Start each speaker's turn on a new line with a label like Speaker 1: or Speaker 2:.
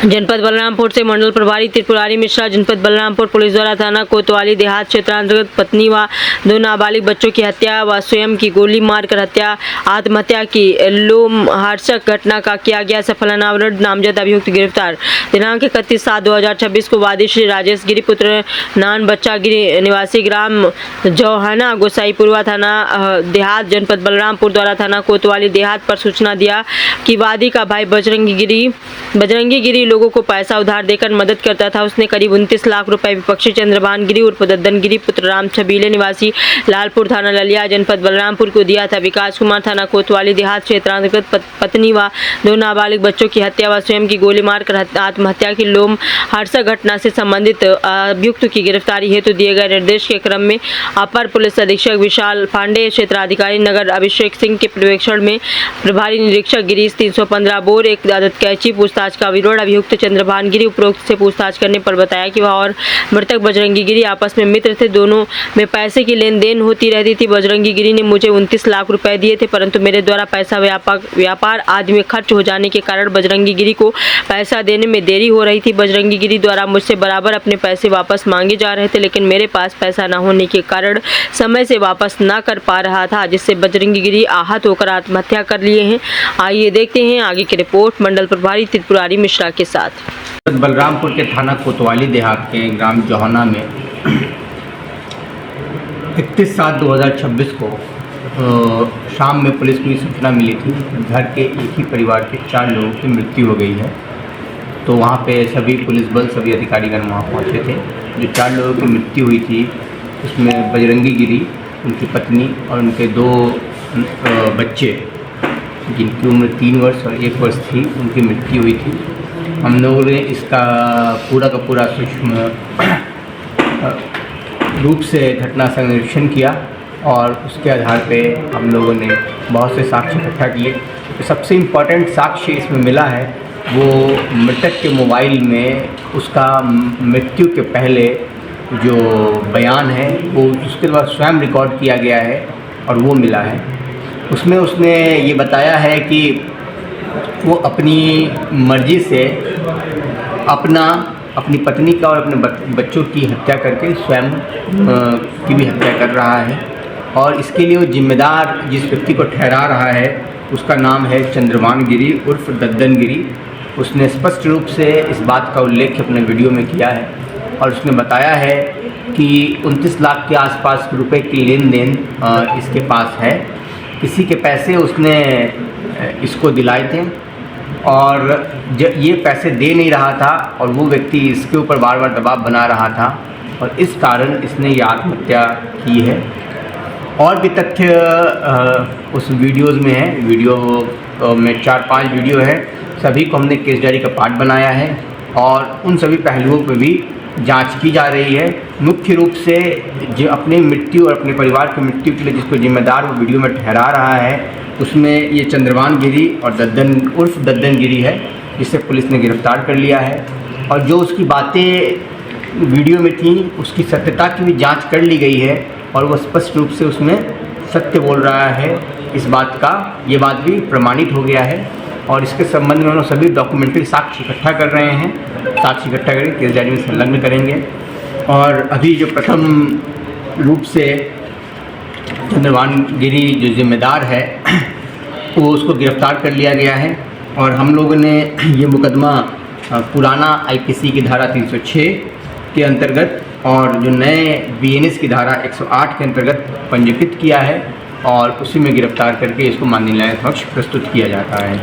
Speaker 1: जनपद बलरामपुर से मंडल प्रभारी त्रिपुरारी मिश्रा। जनपद बलरामपुर पुलिस द्वारा थाना कोतवाली देहात क्षेत्र अंतर्गत पत्नी व दो नाबालिग बच्चों की हत्या व स्वयं की गोली मारकर हत्या आत्महत्या की लोमहर्षक घटना का किया गया सफल अनावरण। नामजद अभियुक्त गिरफ्तार। दिनांक 31/7/2026 को वादी श्री राजेश गिरी पुत्र नान बच्चा गिरी निवासी ग्राम जौहाना गोसाईपुरवा थाना देहात जनपद बलरामपुर द्वारा थाना कोतवाली देहात पर सूचना दिया कि वादी का भाई बजरंगी गिरी लोगों को पैसा उधार देकर मदद करता था। उसने करीब 29 लाख रुपए विपक्षी चंद्रभान गिरी उर्फ दद्दन गिरी पुत्र राम छबीले निवासी लालपुर थाना ललिया जनपद बलरामपुर को दिया था। विकास कुमार थाना कोतवाली देहात क्षेत्र अंतर्गत पत्नी व दो नाबालिग बच्चों की हत्या व स्वयं की गोली मारकर आत्महत्या की लोमहर्षक घटना से संबंधित अभियुक्त की गिरफ्तारी हेतु दिए गए निर्देश के क्रम में अपर पुलिस अधीक्षक विशाल पांडे, क्षेत्राधिकारी नगर अभिषेक सिंह के पर्यवेक्षण में प्रभारी निरीक्षक गिरीश 315 बोर एक आदत कैची पूछताछ का विरोध अभियुक्त चंद्रभान गिरी उपरोक्त से पूछताछ करने पर बताया कि वह और मृतक बजरंगी गिरी आपस में मित्र थे। दोनों में पैसे की लेन देन होती रहती थी। बजरंगी गिरी ने मुझे 29 लाख रुपए दिए थे, परंतु मेरे द्वारा पैसा व्यापार आदि में खर्च हो जाने के कारण बजरंगी गिरी को पैसा देने में देरी हो रही थी। बजरंगी गिरी द्वारा मुझसे बराबर अपने पैसे वापस मांगे जा रहे थे, लेकिन मेरे पास पैसा न होने के कारण समय से वापस न कर पा रहा था, जिससे बजरंगी गिरी आहत होकर आत्महत्या कर लिए हैं। आइए देखते हैं आगे की रिपोर्ट मंडल प्रभारी त्रिपुरारी मिश्रा के साथ।
Speaker 2: बलरामपुर के थाना कोतवाली देहात के ग्राम जौहाना में 31/7/2026 को शाम में पुलिस को सूचना मिली थी। घर के एक ही परिवार के 4 लोगों की मृत्यु हो गई है। तो वहाँ पे सभी पुलिस बल सभी अधिकारीगण वहाँ पहुँचे थे। जो 4 लोगों की मृत्यु हुई थी उसमें बजरंगी गिरी, उनकी पत्नी और उनके 2 बच्चे जिनकी उम्र 3 वर्ष और 1 वर्ष थी, उनकी मृत्यु हुई थी। हम लोगों ने इसका पूरा का पूरा सूक्ष्म रूप से घटना का निरीक्षण किया और उसके आधार पे हम लोगों ने बहुत से साक्ष्य इकट्ठा किए। तो सबसे इम्पॉर्टेंट साक्ष्य इसमें मिला है वो मृतक के मोबाइल में उसका मृत्यु के पहले जो बयान है वो उसके बाद स्वयं रिकॉर्ड किया गया है और वो मिला है। उसमें उसने ये बताया है कि वो अपनी मर्जी से अपनी पत्नी का और अपने बच्चों की हत्या करके स्वयं की भी हत्या कर रहा है और इसके लिए वो जिम्मेदार जिस व्यक्ति को ठहरा रहा है उसका नाम है चंद्रभान गिरी उर्फ दद्दन गिरी। उसने स्पष्ट रूप से इस बात का उल्लेख अपने वीडियो में किया है और उसने बताया है कि 29 लाख के आसपास रुपए की लेन देन इसके पास है। किसी के पैसे उसने इसको दिलाए थे और ये पैसे दे नहीं रहा था और वो व्यक्ति इसके ऊपर बार बार दबाव बना रहा था और इस कारण इसने ये आत्महत्या की है। और भी तथ्य उस वीडियोज़ में है। वीडियो में 4-5 वीडियो है। सभी को हमने केस डायरी का पार्ट बनाया है और उन सभी पहलुओं पर भी जांच की जा रही है। मुख्य रूप से जो अपनी मृत्यु और अपने परिवार की मृत्यु के लिए जिसको जिम्मेदार वो वीडियो में ठहरा रहा है उसमें ये चंद्रभान गिरी और दद्दन गिरी है, जिसे पुलिस ने गिरफ्तार कर लिया है। और जो उसकी बातें वीडियो में थी उसकी सत्यता की भी जांच कर ली गई है और वो स्पष्ट रूप से उसमें सत्य बोल रहा है। इस बात का ये बात भी प्रमाणित हो गया है और इसके संबंध में उन्होंने सभी डॉक्यूमेंट्री साक्ष्य इकट्ठा कर रहे हैं। साक्ष्य इकट्ठा करके केस डायरी में संलग्न करेंगे। और अभी जो प्रथम रूप से चंद्रभान गिरी जो जिम्मेदार है वो उसको गिरफ्तार कर लिया गया है और हम लोगों ने ये मुकदमा पुराना आईपीसी की धारा 306 के अंतर्गत और जो नए बीएनएस की धारा 108 के अंतर्गत पंजीकृत किया है और उसी में गिरफ्तार करके इसको माननीय न्यायालय समक्ष प्रस्तुत किया जाता है।